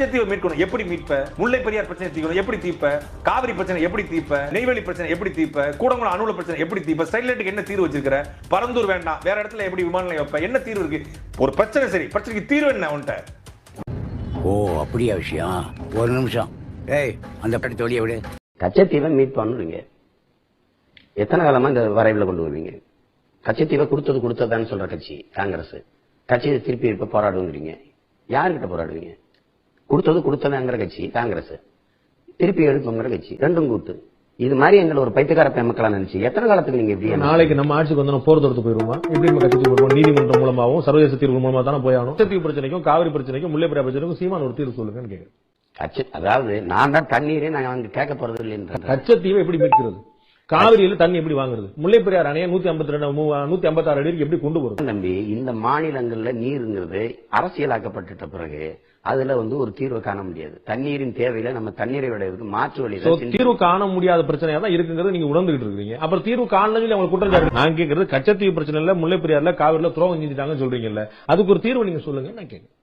கச்சத்தீவை மீட்கணும், எப்படி மீட்ப? முல்லை பெரியார் பிரச்சனை தீர்க்கணும், எப்படி தீர்ப்ப? காவிரி பிரச்சனை எப்படி தீர்ப்ப? நெய்வேலி பிரச்சனை எப்படி தீர்ப்ப? கூடங்குளம் அணுல பிரச்சனை எப்படி தீர்ப்ப? ஸ்டெர்லைட்டுக்கு என்ன தீர்வு வச்சிருக்கிற? பரந்தூர் வேண்டாம், வேற இடத்துல எப்படி விமான நிலையம் வைப்ப? என்ன தீர்வு இருக்கு? ஒரு பிரச்சனை சரி, பிரச்சனைக்கு தீர்வு என்ன உன்ட்ட? ஓ அப்படியா விஷயம்? ஒரு நிமிஷம். ஏய் அந்த படத்தை வெளியே விடு. கச்சத்தீவை மீட் பண்ணுவீங்க, எத்தனை காலமா இந்த வரைவில் கொண்டு வருவீங்க? கச்சத்தீவை கொடுத்ததான்னு சொல்ற கட்சி காங்கிரஸ். கட்சியை திருப்பி இப்ப போராடுவீங்க, யாருக்கிட்ட போராடுவீங்க? கொடுத்ததுங்கிற கட்சி காங்கிரஸ், திருப்பி எடுப்புங்கிற கட்சி, ரெண்டும் கூட்டு. இது மாதிரி எங்களை ஒரு பைத்தியக்கார மக்களா நினைச்சு எத்தனை காலத்துக்கு நீங்க இப்படி? நாளைக்கு நம்ம ஆட்சிக்கு வந்து போர் தொடுத்து போயிருவோமா? எப்படி நம்ம கட்சி போடுவோம்? நீதிமன்றம் மூலமாகவும் சர்வதேச தீர்வு மூலமா தானே போயாகணும். கச்சத்தீவு பிரச்சனைக்கும் காவிரி பிரச்சனைக்கும் முல்லை பெரியார் பிரச்சனைக்கும் சீமான் ஒரு தீர்வு சொல்லுங்கன்னு கேட்கிறேன். அதாவது நான் தான் தண்ணீரே நாங்க அங்க கேட்க போறது இல்லை. கச்சத்தீவை எப்படி மீட்கிறது? காவிரியில தண்ணி எப்படி வாங்குறது? முல்லை பெரியார் அணையை 156 அடிக்கு எப்படி கொண்டு போறது? தம்பி, இந்த மாநிலங்கள்ல நீருங்கிறது அரசியலாக்கப்பட்ட பிறகு அதுல ஒரு தீர்வு காண முடியாது. தண்ணீரின் தேவையில நம்ம தண்ணீரை விட மாற்று வழி தீர்வு காண முடியாத பிரச்சனையா தான் இருக்குங்கிறது நீங்க உணர்ந்துகிட்டு இருக்கீங்க. அப்புறம் தீர்வு காணல உங்களுக்கு குற்றம் சாட்டு. நான் கேட்கறது கச்சத்தீவு பிரச்சனை இல்ல, முல்லை பெரியார்ல காவிரியில துரோகம் செஞ்சுட்டாங்கன்னு சொல்றீங்கல்ல, அதுக்கு ஒரு தீர்வு நீங்க சொல்லுங்க நான் கேட்கிறேன்.